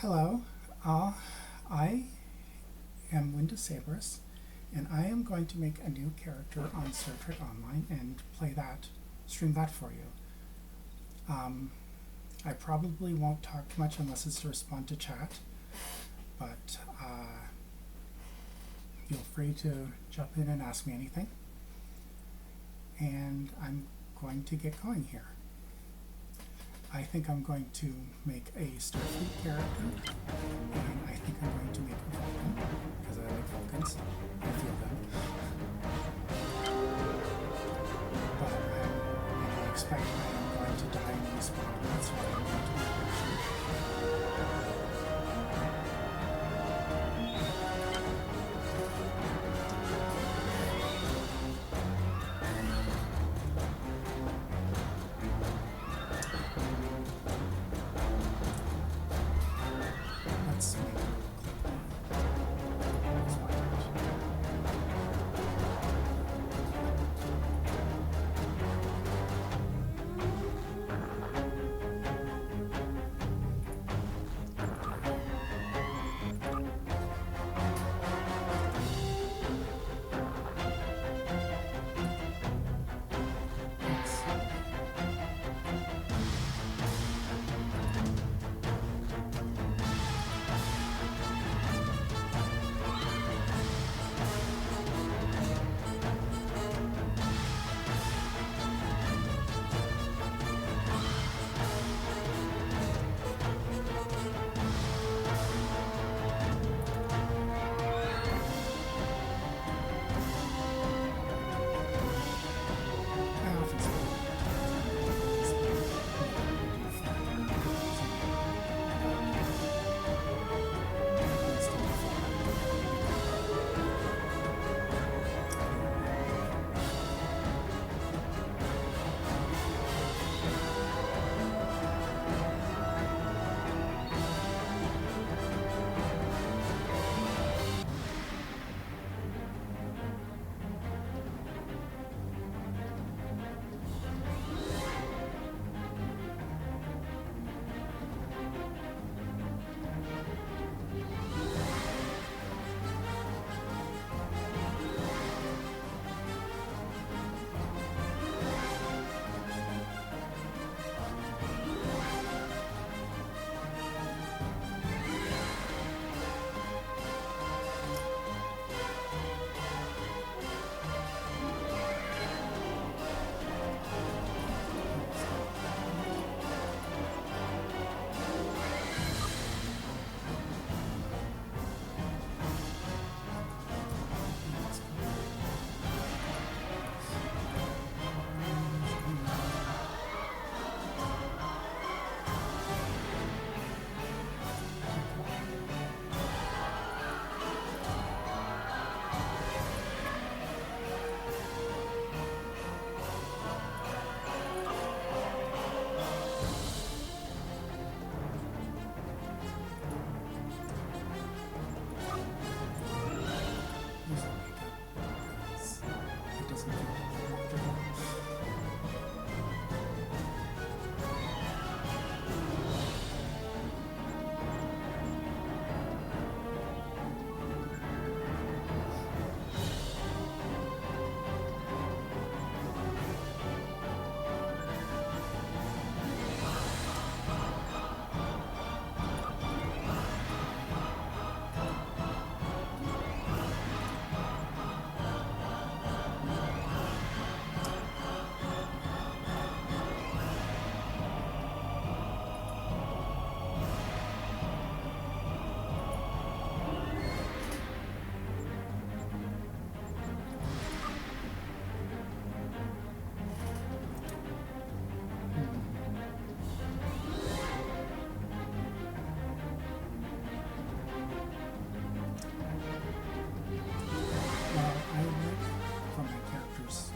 Hello, I am Linda Sabris, and I am going to make a new character on Star Trek Online and stream that for you. I probably won't talk too much unless it's to respond to chat, but feel free to jump in and ask me anything. And I'm going to get going here. I think I'm going to make a Starfleet character, and I think I'm going to make a Vulcan, because I like Vulcans. I feel them. But I expect I am going to die and respawn. That's what I'm going to do. Let's make it look like this one. I often say it doesn't feel comfortable. Well, I like for my character's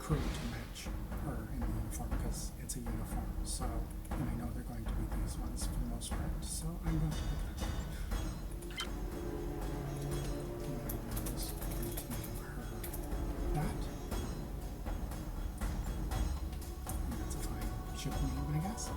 crew to match her in the uniform because it's a uniform. So, and I know they're going to be these ones for the most part. So I'm going to pick that. And I'm just going to name her that. And that's a fine ship name, I guess.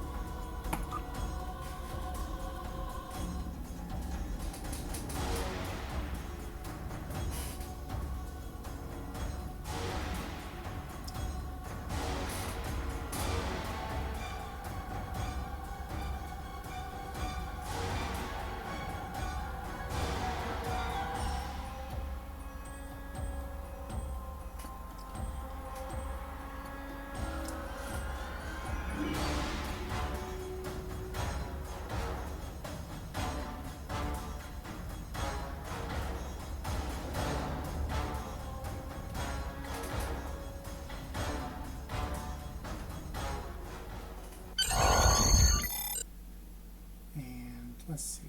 let's see.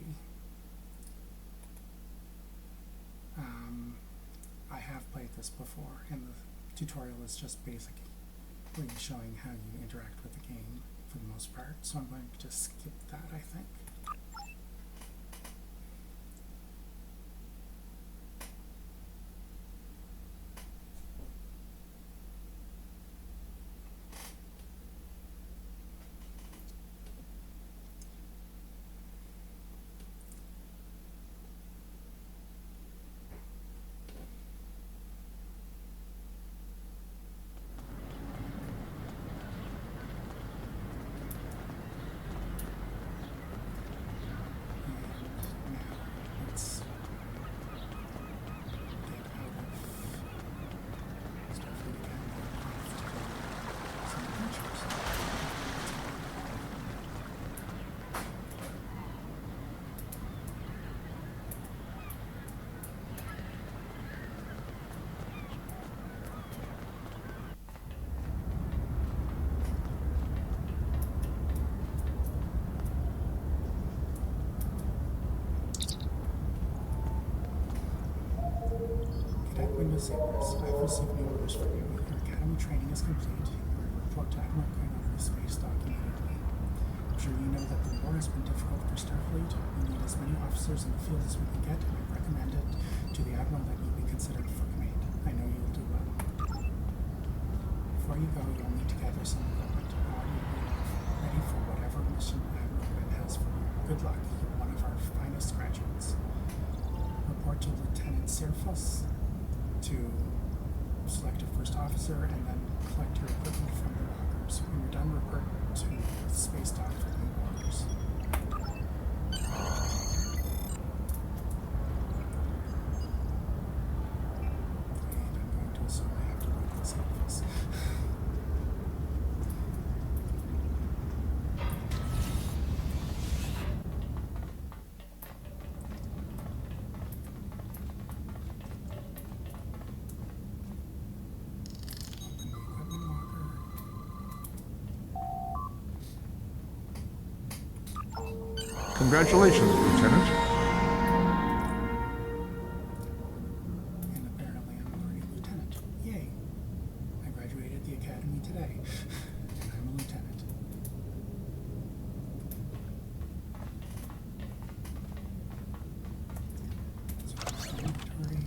I have played this before, and the tutorial is just basically showing how you interact with the game for the most part, so I'm going to just skip that, I think. I've received new orders for you. Your academy training is complete. You are report to Admiral going over the space dock immediately. I'm sure you know that the war has been difficult for Starfleet. We need as many officers in the field as we can get, and I recommend it to the Admiral that you be considered for command. I know you'll do well. Before you go, you'll need to gather some equipment. All you will be ready for whatever mission Admiral Gwen has for you. Good luck. You're one of our finest graduates. Report to Lieutenant Sirfus to select a first officer and then collect your equipment from the lockers. When you're done, report to the space dock for new orders. And I'm going to assume I have to leave this office. Congratulations, Lieutenant. And apparently I'm already a lieutenant. Yay! I graduated the academy today, and I'm a lieutenant. So inventory.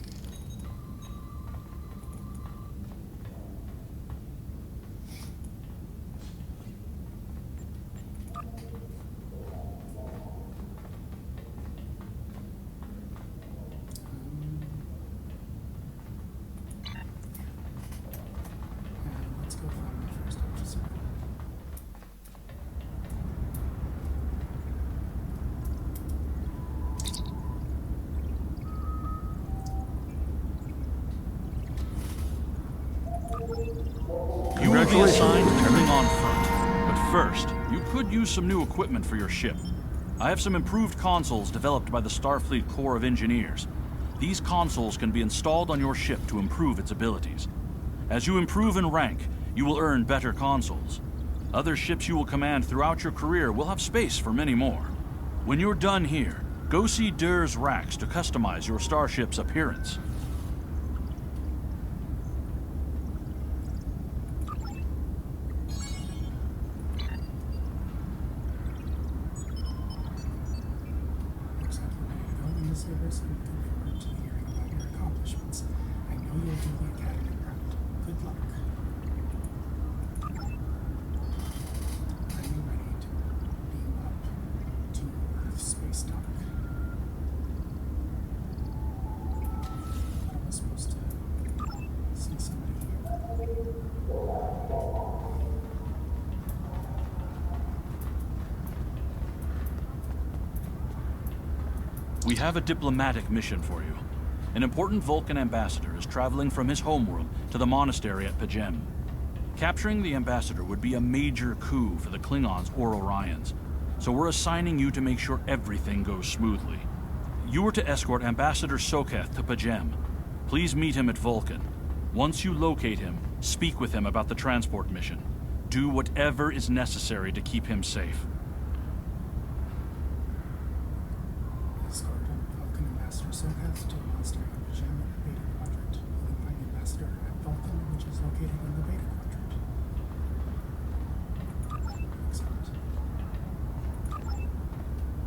Let's go find the first officer. You will be assigned to Klingon front. But first, you could use some new equipment for your ship. I have some improved consoles developed by the Starfleet Corps of Engineers. These consoles can be installed on your ship to improve its abilities. As you improve in rank, you will earn better consoles. Other ships you will command throughout your career will have space for many more. When you're done here, go see Dur's racks to customize your starship's appearance. Looks like you're ready to go in this service, and looking forward to hearing about your accomplishments. I know you'll do the academy proud. Good luck. Are you ready to beam up to Earth space dock? I was supposed to see somebody here. We have a diplomatic mission for you. An important Vulcan ambassador is traveling from his homeworld to the monastery at Pajem. Capturing the ambassador would be a major coup for the Klingons or Orions, so we're assigning you to make sure everything goes smoothly. You are to escort Ambassador Soketh to Pajem. Please meet him at Vulcan. Once you locate him, speak with him about the transport mission. Do whatever is necessary to keep him safe.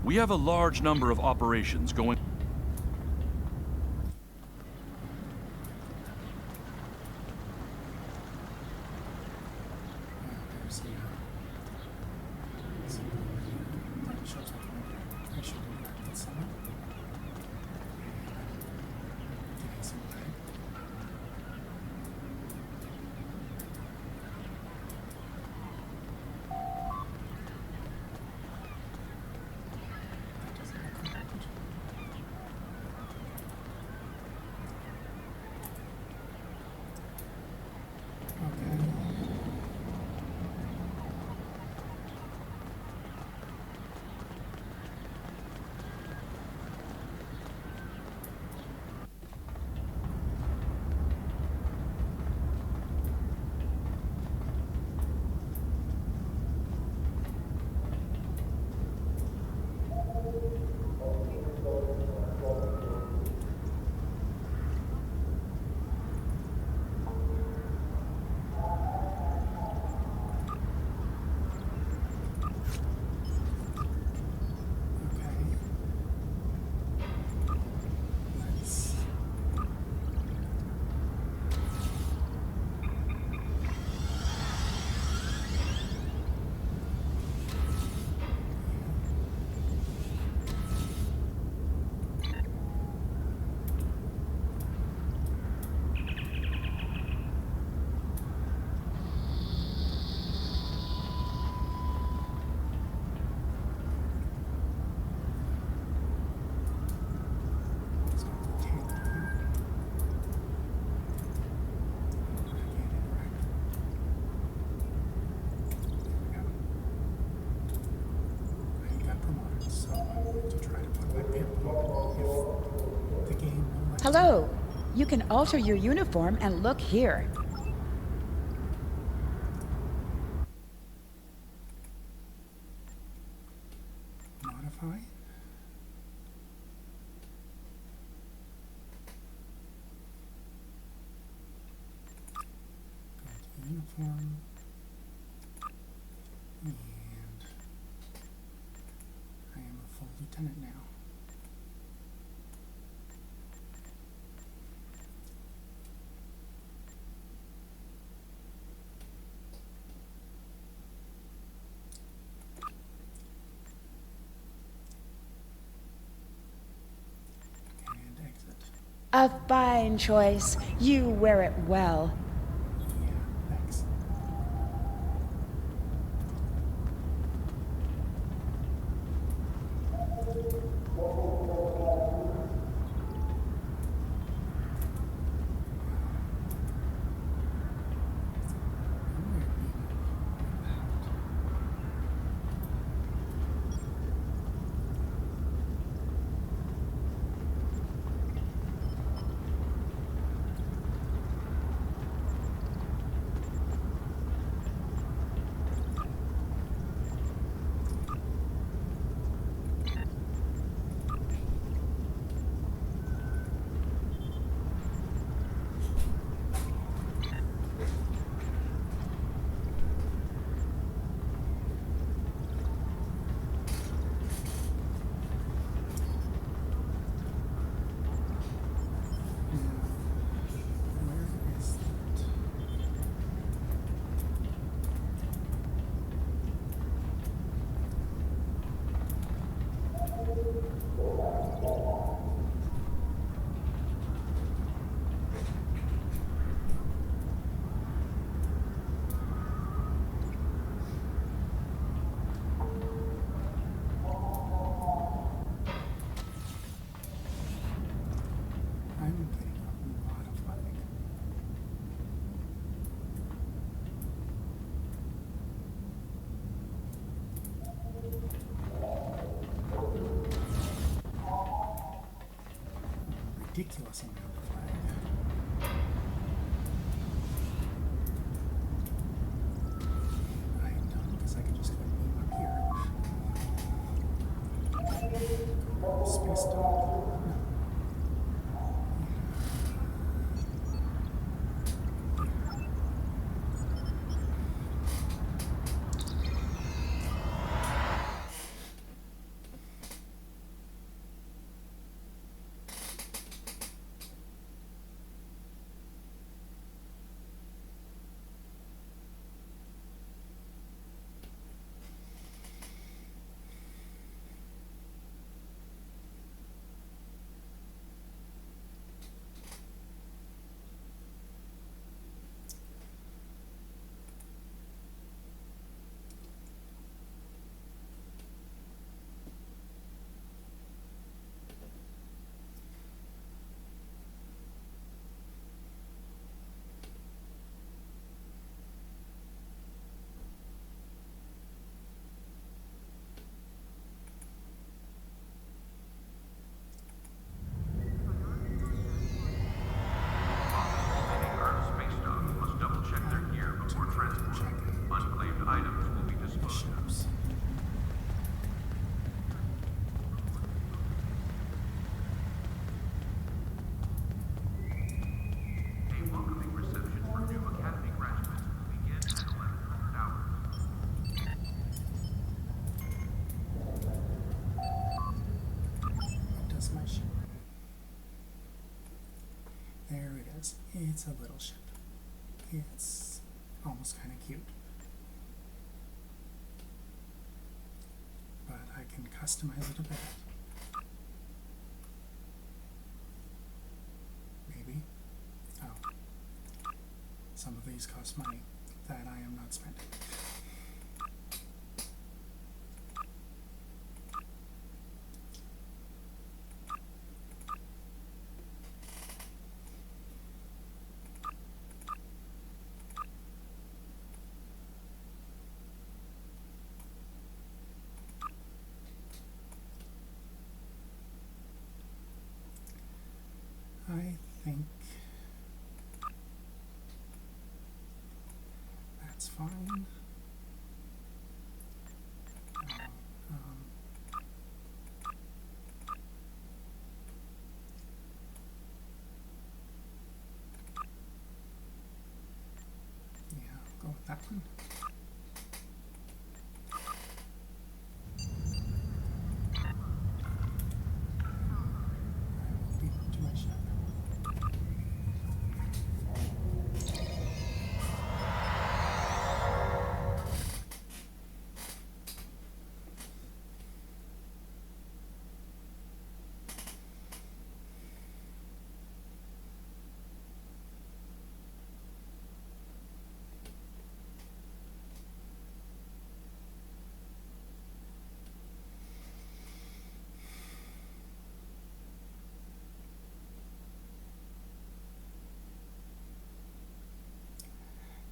We have a large number of operations going. There's the, that shows up right there. I should have grabbed some. Getting some light. That doesn't look right. Okay. Okay. Let's let's go to the table here. Again, interact. There we go. I got promoted, so I'm going to try to put my pimp on if the game will let me. Hello. You can alter your uniform and look here. Modify. Go to uniform. And I am a full lieutenant now. And exit. A fine choice. You wear it well. Yeah, thanks. Where is that? I'm getting a lot of lag. Ridiculous amount of lag. I am done because I can just go beam up here. Space dog. No. It's a little ship. It's almost kind of cute. But I can customize it a bit. Maybe. Oh. Some of these cost money that I am not spending. I think that's fine. Yeah, I'll go with that one. I will beat to my ship.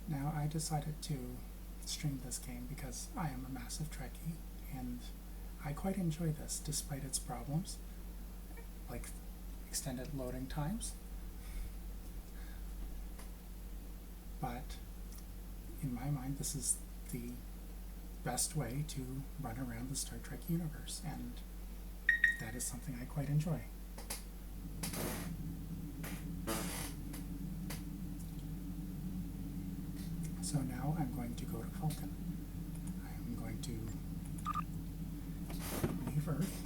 Now, I decided to stream this game because I am a massive Trekkie, and I quite enjoy this despite its problems, like extended loading times. But in my mind, this is the best way to run around the Star Trek universe, and that is something I quite enjoy. So now I'm going to go to Vulcan. I'm going to leave Earth.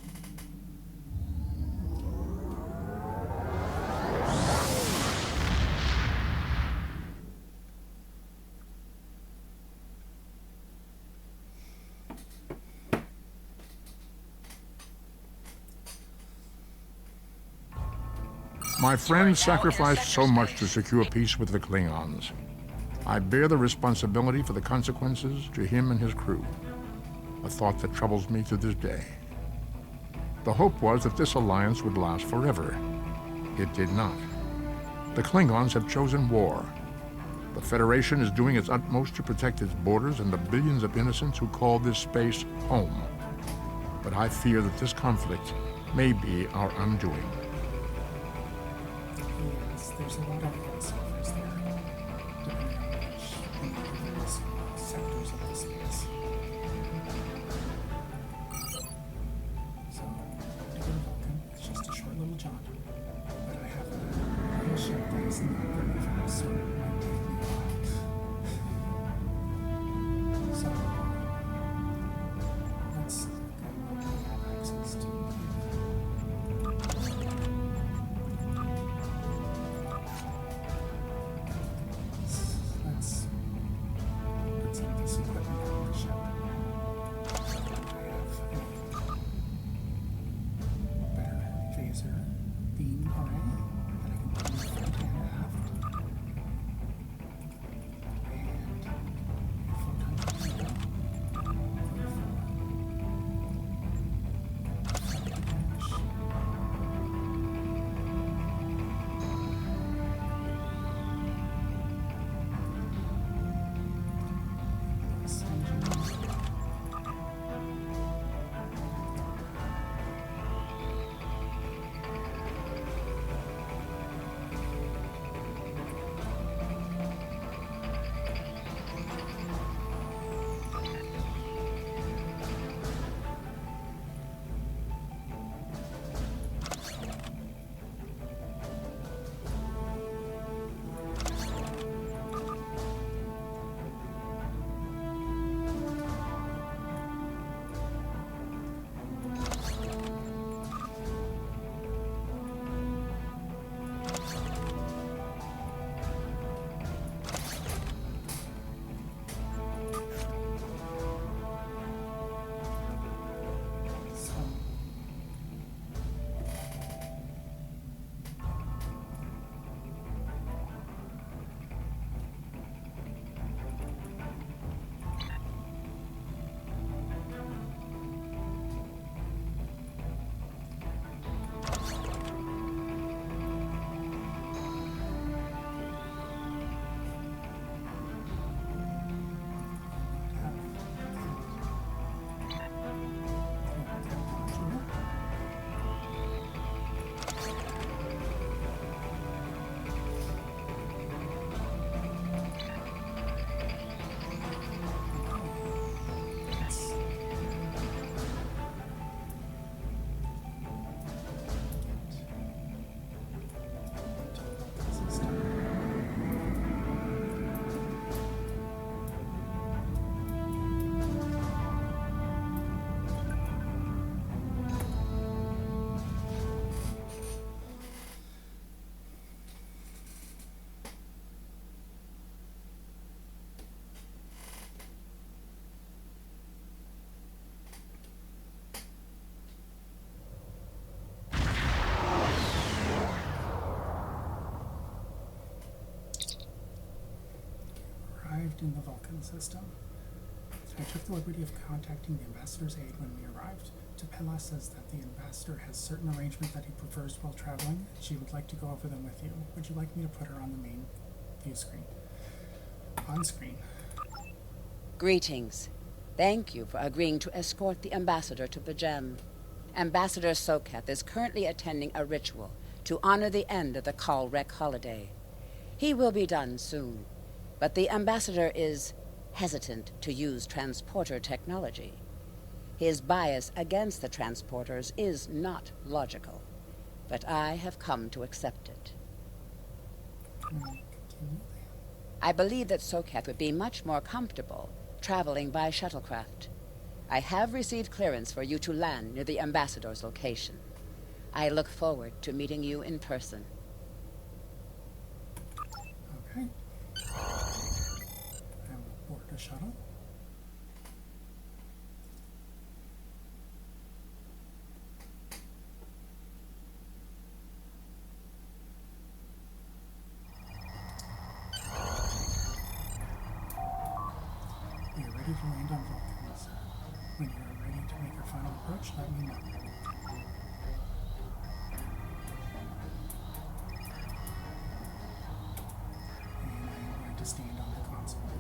My friend sacrificed so much to secure peace with the Klingons. I bear the responsibility for the consequences to him and his crew, a thought that troubles me to this day. The hope was that this alliance would last forever. It did not. The Klingons have chosen war. The Federation is doing its utmost to protect its borders and the billions of innocents who call this space home. But I fear that this conflict may be our undoing. Yes, there's a lot of philosophers there, depending on which various sectors of the space. So, to go to Vulcan, it's just a short little jaunt, but I have a little ship that is not very fast, so it might take me a while. So, let's go on and have access to let's put some of this equipment on the ship. I have a better phaser beam array that I can put in front and aft. contacting the Vulcan system. I took the liberty of contacting the ambassador's aide when we arrived. Tapella says that the ambassador has certain arrangements that he prefers while traveling, and she would like to go over them with you. Would you like me to put her on the main view screen? On screen. Greetings. Thank you for agreeing to escort the ambassador to Pajem. Ambassador Soketh is currently attending a ritual to honor the end of the Kalrek holiday. He will be done soon, but the ambassador is hesitant to use transporter technology. His bias against the transporters is not logical, but I have come to accept it. I believe that Soketh would be much more comfortable traveling by shuttlecraft. I have received clearance for you to land near the ambassador's location. I look forward to meeting you in person. Okay. I will board a shuttle. We are ready to land on Vulcan. When you are ready to make your final approach, let me know. And I am going to stand on the console.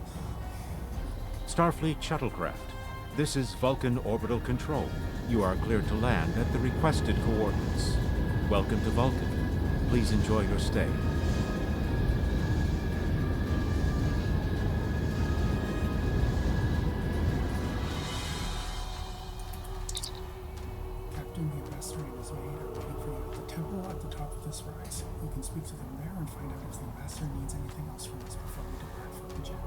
Starfleet shuttlecraft. This is Vulcan Orbital Control. You are cleared to land at the requested coordinates. Welcome to Vulcan. Please enjoy your stay. Captain, the ambassador and his maid are waiting for you at the temple at the top of this rise. You can speak to them there and find out if the ambassador needs anything else from us before we depart for the jet.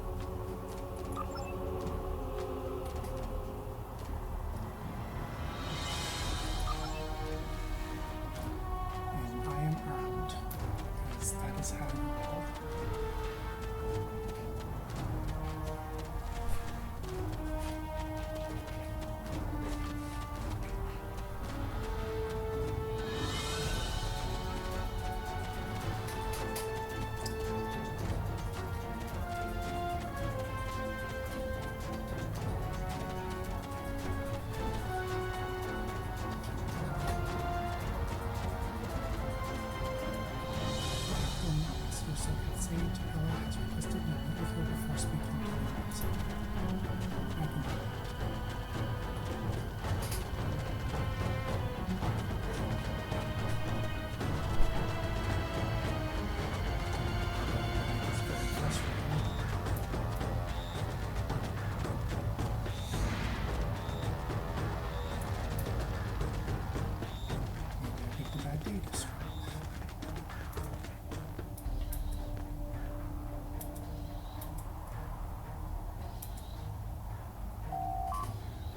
And I am armed, because that is how you roll. Ambassador Soketh saying Tapella has requested you meet with her before speaking to the ambassador. I can do that. It's very frustrating. Maybe I picked a bad day to start.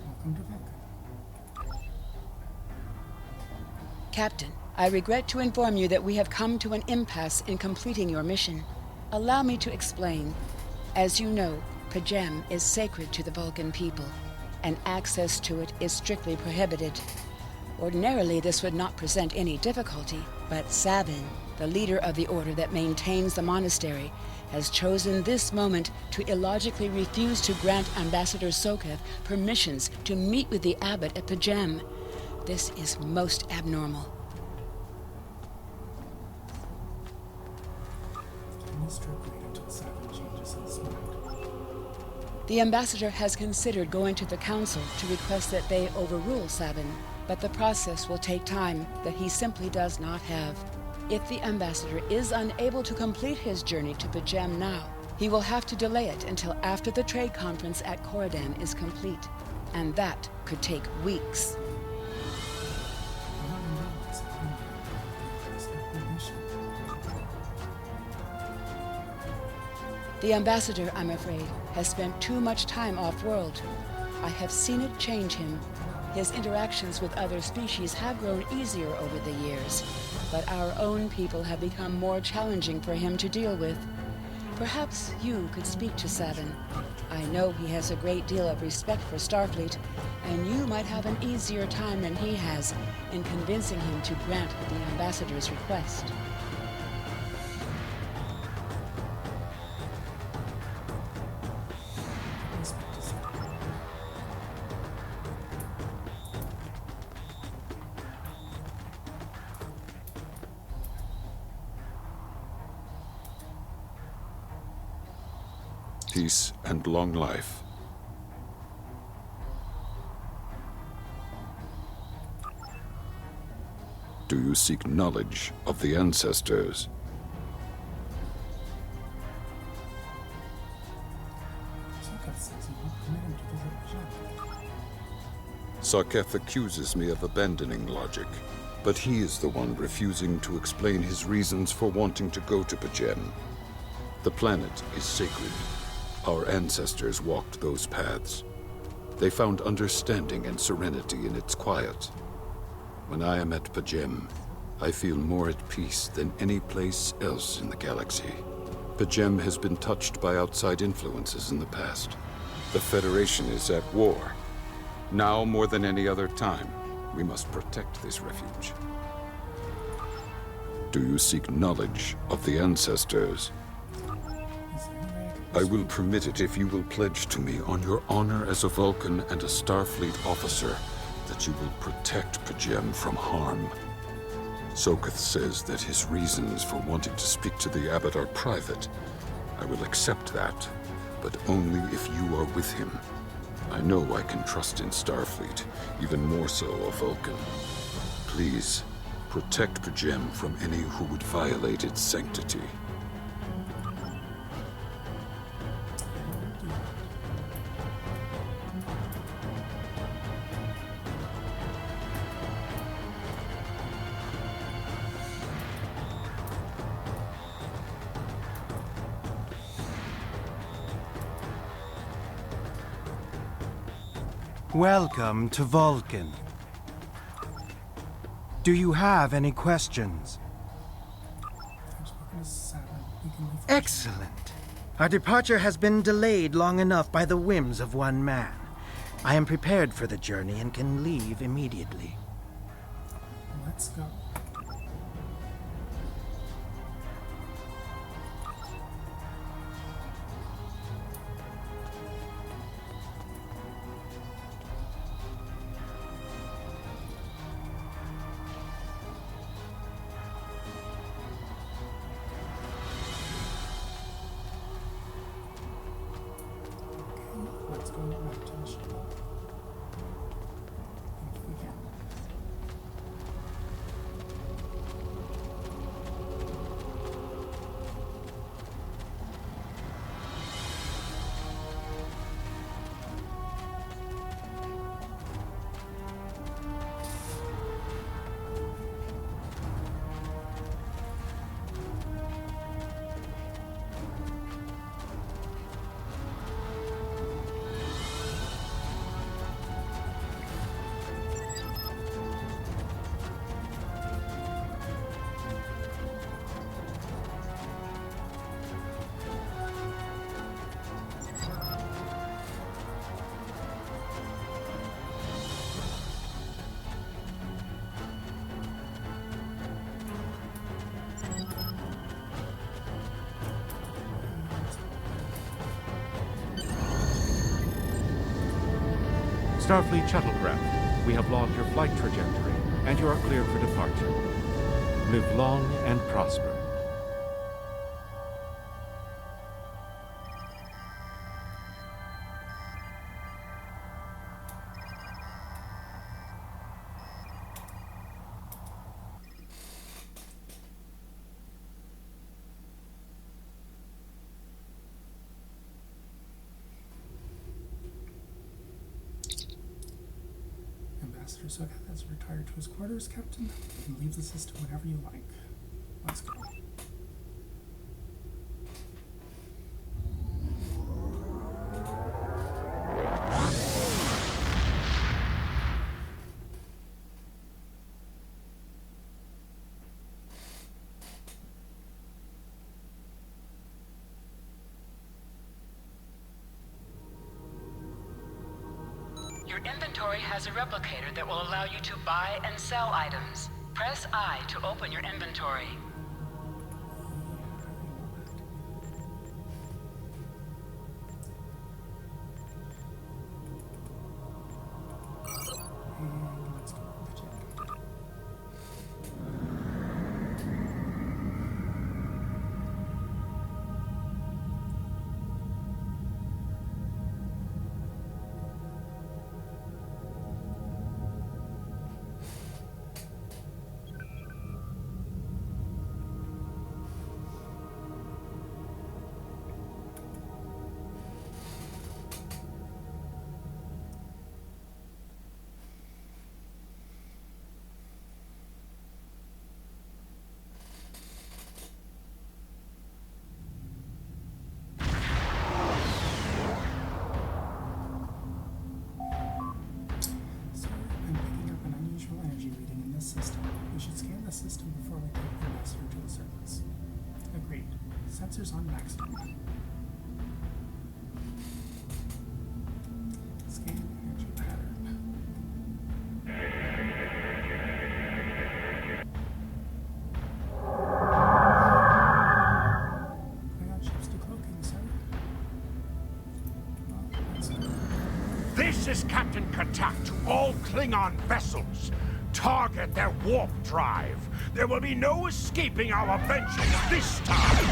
Welcome to Vulcan. Captain, I regret to inform you that we have come to an impasse in completing your mission. Allow me to explain. As you know, Pajem is sacred to the Vulcan people, and access to it is strictly prohibited. Ordinarily, this would not present any difficulty, but Savin, the leader of the order that maintains the monastery, has chosen this moment to illogically refuse to grant Ambassador Soketh permissions to meet with the abbot at Pajem. This is most abnormal. Can this trip wait until Savin changes his mind? The ambassador has considered going to the council to request that they overrule Savin, but the process will take time that he simply does not have. If the ambassador is unable to complete his journey to Pajem now, he will have to delay it until after the trade conference at Coridan is complete, and that could take weeks. I don't know what's happening with this recognition. The ambassador, I'm afraid, has spent too much time off-world. I have seen it change him. His interactions with other species have grown easier over the years, but our own people have become more challenging for him to deal with. Perhaps you could speak to Savin. I know he has a great deal of respect for Starfleet, and you might have an easier time than he has in convincing him to grant the ambassador's request. peace, and long life. Do you seek knowledge of the ancestors? Soketh says you won't permit him to visit Pajam. Sarketh accuses me of abandoning logic, but he is the one refusing to explain his reasons for wanting to go to Pajam. The planet is sacred. Our ancestors walked those paths. They found understanding and serenity in its quiet. When I am at Pajam, I feel more at peace than any place else in the galaxy. Pajam has been touched by outside influences in the past. The Federation is at war. Now more than any other time, we must protect this refuge. Do you seek knowledge of the ancestors? Is there any way I will permit it if you will pledge to me on your honor as a Vulcan and a Starfleet officer that you will protect Pajam from harm. Soketh says that his reasons for wanting to speak to the Abbot are private. I will accept that, but only if you are with him. I know I can trust in Starfleet, even more so a Vulcan. Please, protect Pajam from any who would violate its sanctity. Welcome to Vulcan. Do you have any questions? Forspoken is 7. We can leave. Excellent. Our departure has been delayed long enough by the whims of one man. I am prepared for the journey and can leave immediately. Let's go. Let's go back to the shuttle. If we can. Starfleet shuttlecraft, we have logged your flight trajectory, and you are cleared for departure. Live long and prosper. Ambassador Soketh has retired to his quarters, Captain. You can leave the system whenever you like. Let's go. Your inventory has a replicator that will allow you to buy and sell items. Press I to open your inventory. And let's go to the jet. test system before we put the master to the surface. Agreed. Sensors on maximum. Scan energy pattern. Klingon ships decloaking, sir. Well, that's good. This is Captain Katak to all Klingon vessels. Target their warp drive. There will be no escaping our vengeance this time.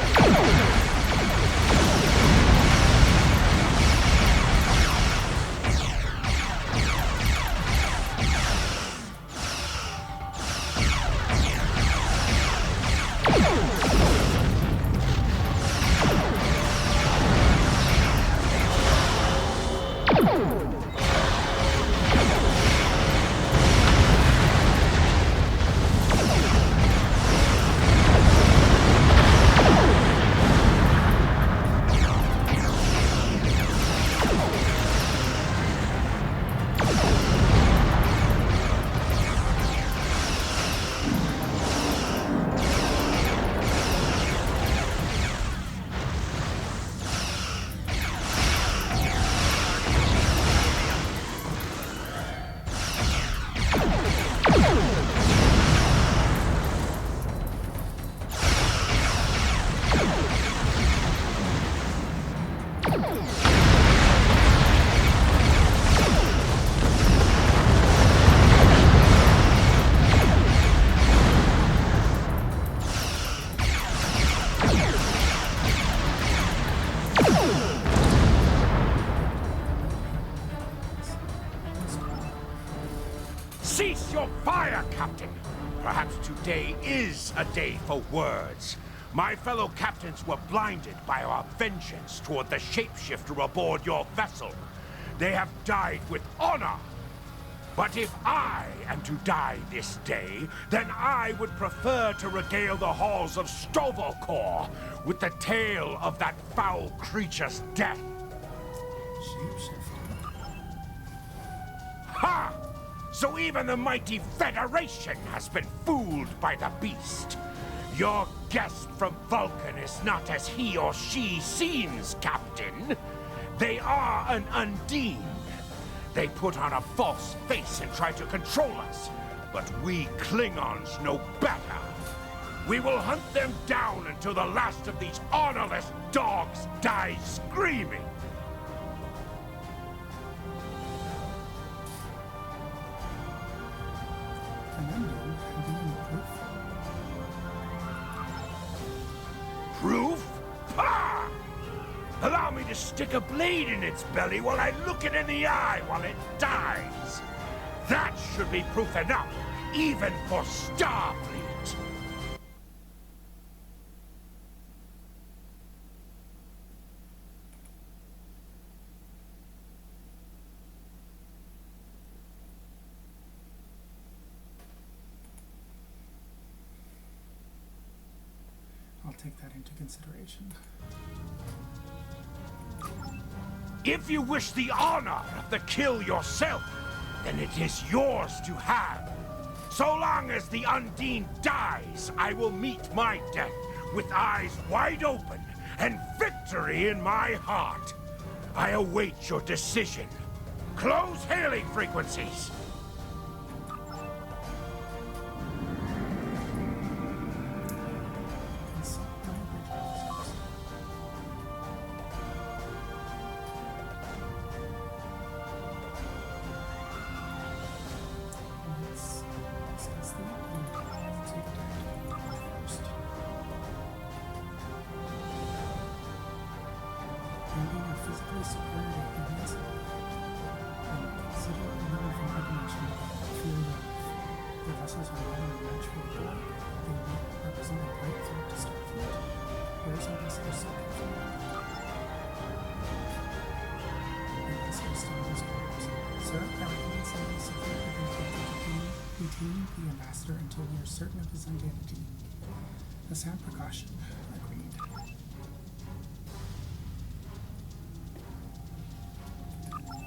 Cease your fire, Captain! Perhaps today is a day for words. My fellow captains were blinded by our vengeance toward the shapeshifter aboard your vessel. They have died with honor. But if I am to die this day, then I would prefer to regale the halls of Stovalkor with the tale of that foul creature's death. Shapeshifter. Ha! So even the mighty Federation has been fooled by the beast. Your guest from Vulcan is not as he or she seems, Captain. They are an Undine. They put on a false face and try to control us. But we Klingons know better. We will hunt them down until the last of these honorless dogs dies screaming. And then do you proof? Proof? Pah! Allow me to stick a blade in its belly while I look it in the eye while it dies. That should be proof enough, even for Starfleet. I'll take that into consideration. If you wish the honor of the kill yourself, then it is yours to have. So long as the Undine dies, I will meet my death with eyes wide open and victory in my heart. I await your decision. Close hailing frequencies. The ambassador until we are certain of his identity. A sound precaution. Agreed.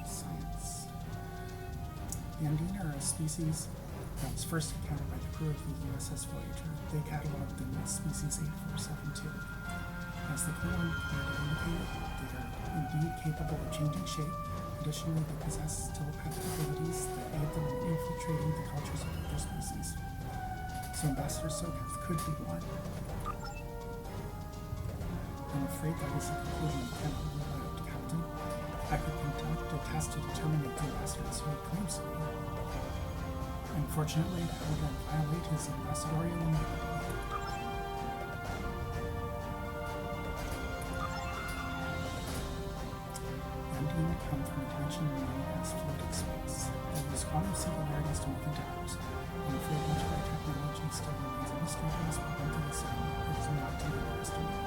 Science. The Undine are a species that was first encountered by the crew of the USS Voyager. They cataloged them as species 8472. As the Klingon commander indicated, they are indeed capable of changing shape. Additionally, they possess telepathic abilities that aid them in infiltrating the cultures of other species. So Ambassador Sokath could be one. I'm afraid that is a conclusion you cannot rule out, Captain. I could conduct a test to determine if the ambassador is who he claims to be. Unfortunately, that would then violate his ambassadorial immunity. Undine come from a dimension known as floating space. They use quantum singularities to move into ours. I'm afraid much of our technology still remains a mystery to us, but one thing is certain, it is not to be underestimated.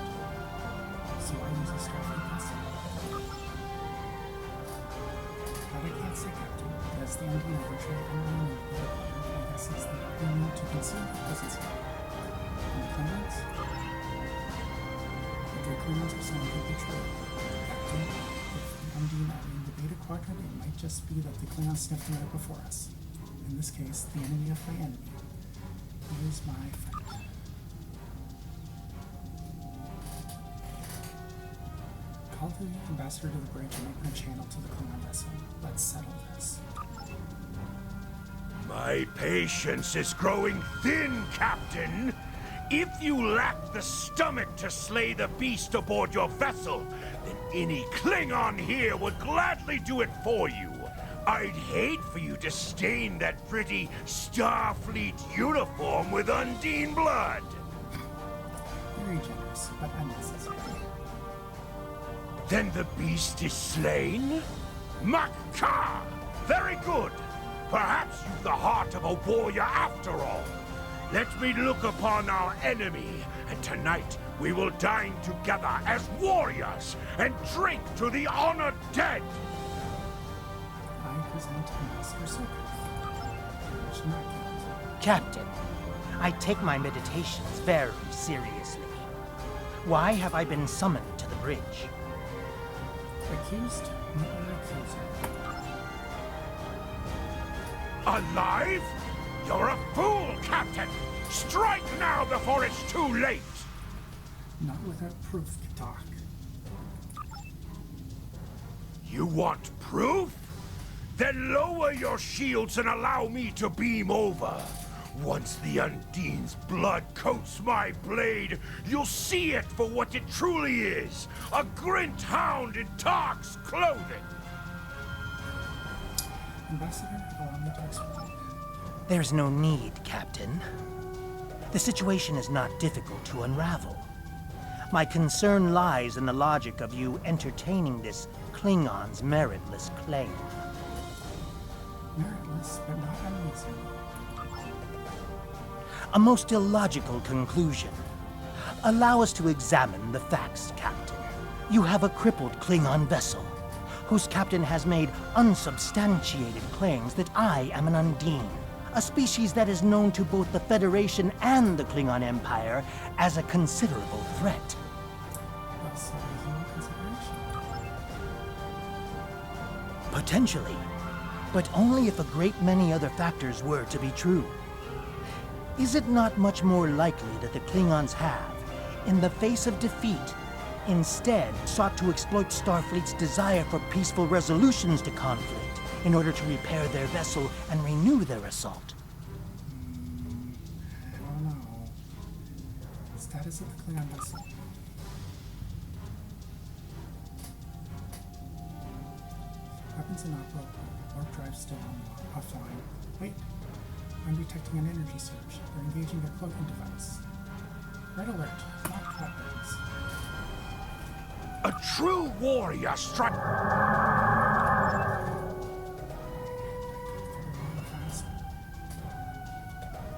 So I use a Starfleet vessel. But I can't say, Captain, as the Undine arbitrary unknown and my guess is that we need to conceal the presence here. And the Klingons? If the Klingons are saying could be true, Captain, if the Undine are in the Beta Quadrant, it might just be that the Klingons sniffed them out before us. In this case, the enemy of my enemy is my friend. Call the ambassador to the bridge and open a channel to the Klingon vessel. Let's settle this. My patience is growing thin, Captain. If you lack the stomach to slay the beast aboard your vessel, then any Klingon here would gladly do it for you. I'd hate for you to stain that pretty Starfleet uniform with Undine blood. Very generous, but unnecessary. Then the beast is slain? Makar! Very good! Perhaps you've the heart of a warrior after all. Let me look upon our enemy, and tonight we will dine together as warriors and drink to the honored dead! I present Ambassador Sokath. Captain, I take my meditations very seriously. Why have I been summoned to the bridge? Accused, never accuser. Alive? You're a fool, Captain! Strike now before it's too late! Not without proof, Doc. You want proof? Then lower your shields and allow me to beam over. Once the Undine's blood coats my blade, you'll see it for what it truly is. A Grint hound in Tark's clothing. Ambassador, allow me to explain. There's no need, Captain. The situation is not difficult to unravel. My concern lies in the logic of you entertaining this Klingon's meritless claim. Meritless, but not unreasonable. A most illogical conclusion. Allow us to examine the facts, Captain. You have a crippled Klingon vessel, whose captain has made unsubstantiated claims that I am an Undine, a species that is known to both the Federation and the Klingon Empire as a considerable threat. That's a reasonable consideration. Potentially, but only if a great many other factors were to be true. Is it not much more likely that the Klingons have, in the face of defeat, instead sought to exploit Starfleet's desire for peaceful resolutions to conflict in order to repair their vessel and renew their assault? I don't know. Status of the Klingon vessel. Weapons inoperable. Warp drive still offline. Wait. I'm detecting an energy surge. They're engaging their cloaking device. Red alert. Locked weapons. A true warrior struck. Fast.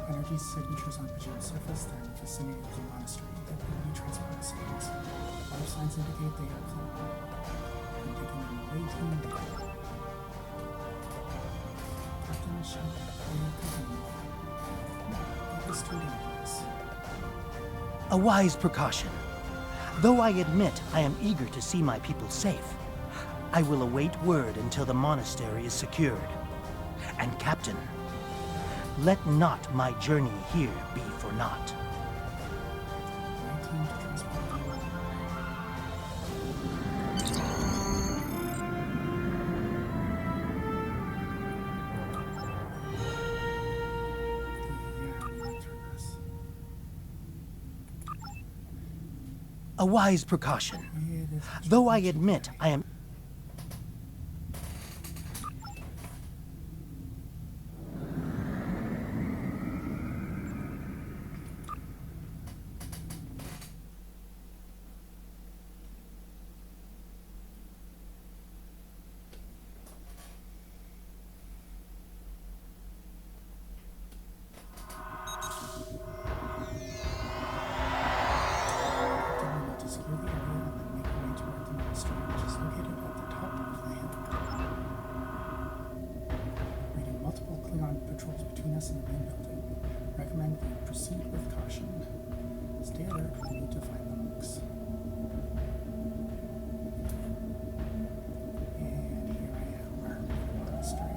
Energy signatures on Pajam's surface. They're in the vicinity of the monastery. They're clearly transport signs. Other signs indicate they are Klingon. I'm taking them way too late. Captain is shot. A wise precaution. Though I admit I am eager to see my people safe, I will await word until the monastery is secured. And Captain, Let not my journey here be for naught. 19 to transport. Yeah, we went through this. A wise precaution. It is Though I admit I am determined to secure the area and then make our way toward the monastery, which is located at the top of the hill. Reading multiple Klingon patrols between us and the main building. Recommend we proceed with caution. Stay alert, we need to find the monks. And here I am, armed with the monastery.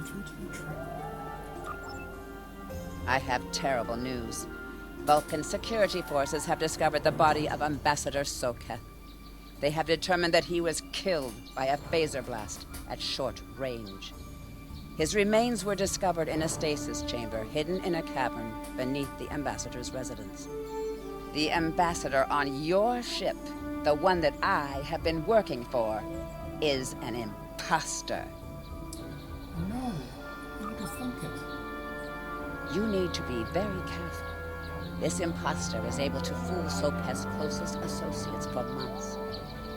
through to you, Trekkie. I have terrible news. Vulcan security forces have discovered the body of Ambassador Soketh. They have determined that he was killed by a phaser blast at short range. His remains were discovered in a stasis chamber hidden in a cavern beneath the Ambassador's residence. The Ambassador on your ship, the one that I have been working for, is an imposter. No, I would have thunk it. You need to be very careful. This imposter is able to fool Soketh's closest associates for months.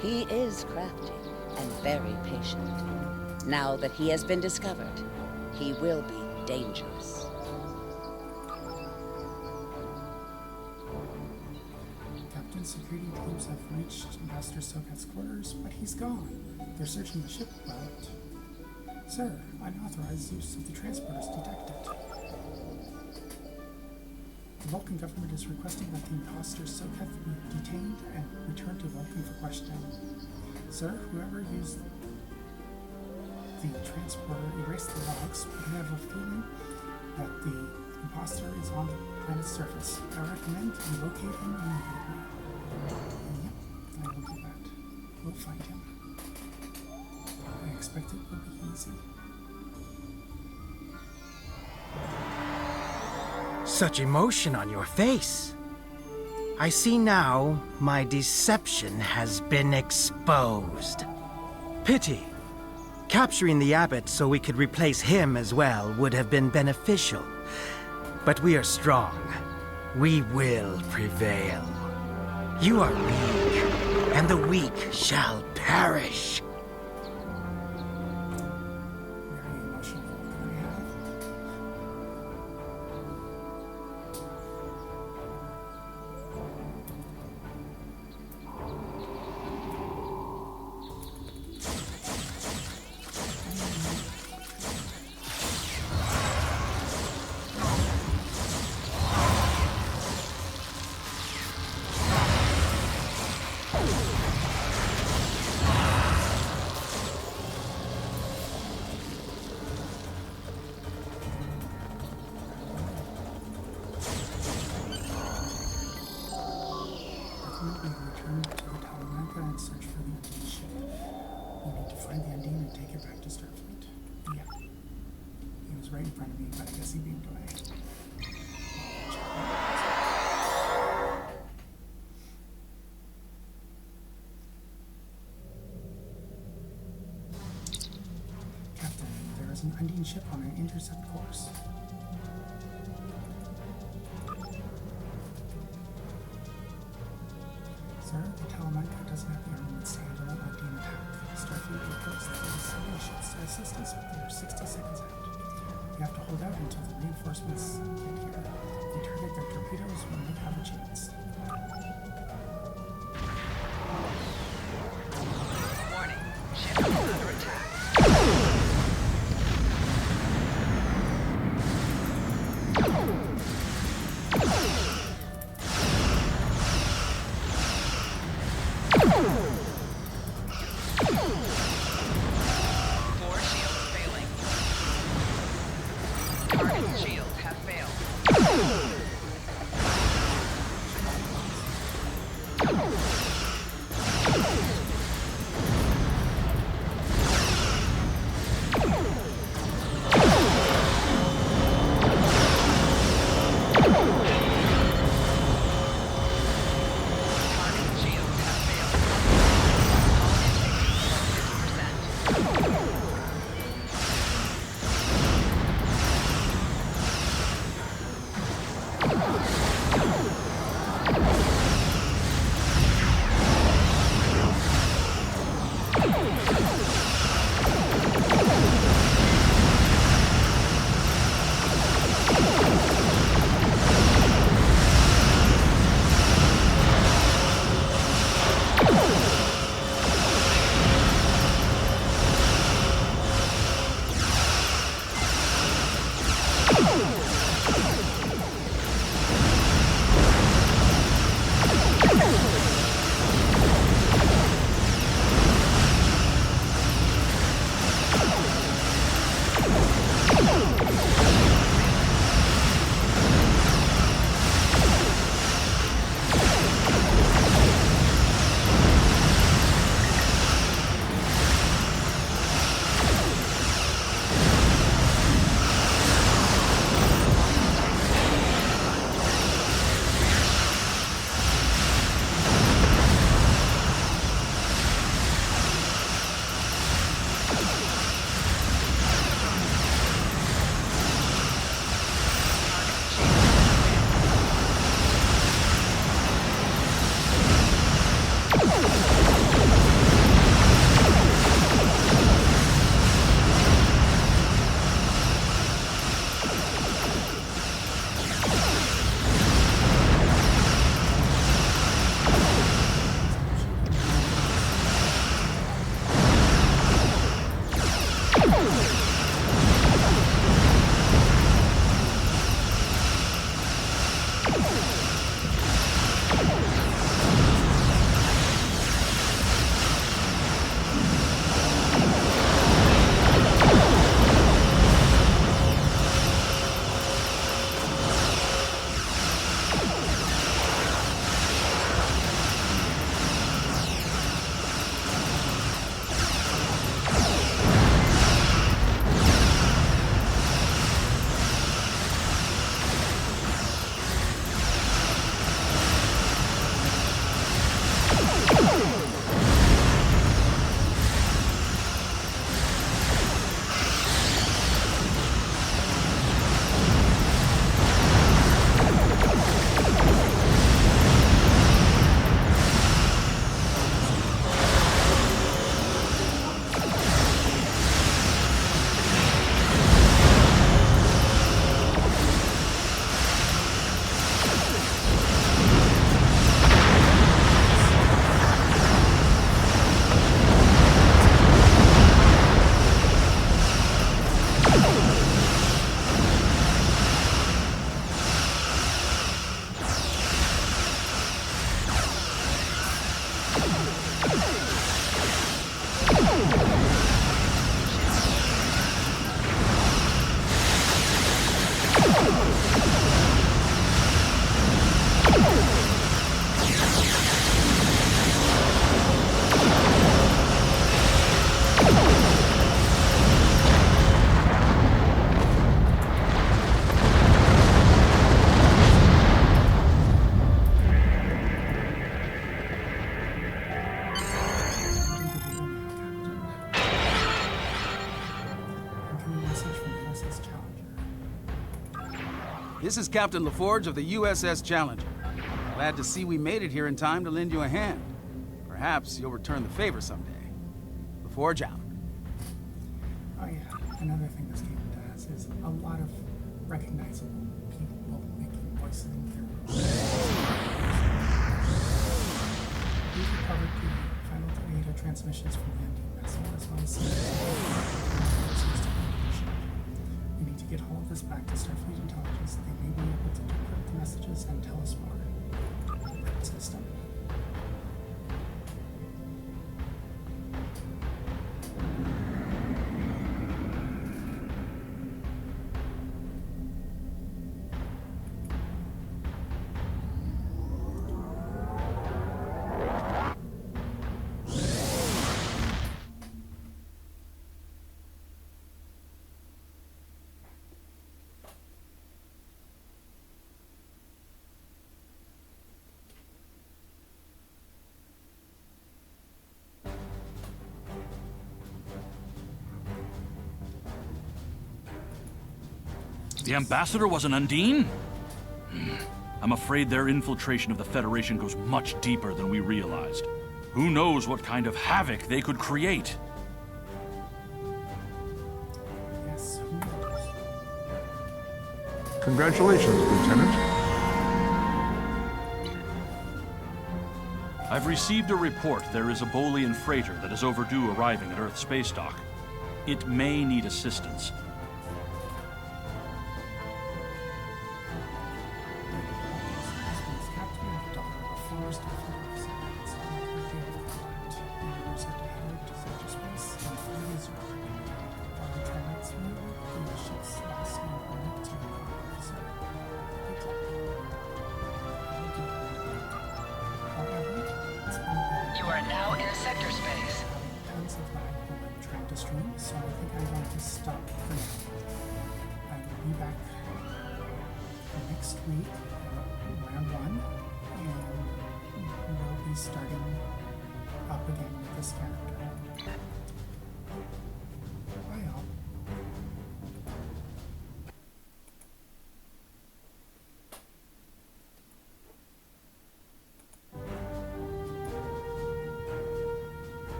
He is crafty and very patient. Now that he has been discovered, he will be dangerous. Captain, security teams have reached Ambassador Soketh's quarters, but he's gone. They're searching the ship about. Sir, unauthorized use of the transporters detected. The Vulcan government is requesting that the imposter Soketh be detained and returned to Vulcan for questioning. Sir, whoever used the transporter erased the logs, but I have a feeling that the imposter is on the planet's surface. I recommend you locate him immediately. Yep, I will do that. We'll find him. I expect it will be easy. Such emotion on your face. I see now my deception has been exposed. Pity. Capturing the abbot so we could replace him as well would have been beneficial. But we are strong. We will prevail. You are weak, and the weak shall perish. Very emotional Vulcan I have. We return to the Talamanca and search for the Undine ship. We need to find the Undine and take it back to Starfleet. Yeah. He was right in front of me, but I guess he beamed away. Captain, there is an Undine ship on an intercept course. Sir, the Talamanca doesn't have the armaments to handle an Undine attack. Starfleet reports that there are 7 ships to assist us, but they are 60 seconds out. We have to hold out until the reinforcements get here. If we target their torpedoes, we might have a chance. Warning, ship is under attack. Core shields failing. Target shields have failed. This is Captain LaForge of the USS Challenger. Glad to see we made it here in time to lend you a hand. Perhaps you'll return the favor someday. LaForge out. Oh yeah, another thing this game does is a lot of recognizable people making voices in characters. We've recovered the final data transmissions from the ending vessel, as well as some we need to get hold of this back to Starfleet Intelligence. They may be able to decrypt the messages and tell us more. System. The ambassador was an Undine? I'm afraid their infiltration of the Federation goes much deeper than we realized. Who knows what kind of havoc they could create? Yes, who knows? Congratulations, Lieutenant. I've received a report there is a Bolian freighter that is overdue arriving at Earth space dock. It may need assistance. You are now in sector space. Tons of my homework trying to stream, so I think I'm going to stop for now. I will be back next week, round one, and we'll be starting up again with this character.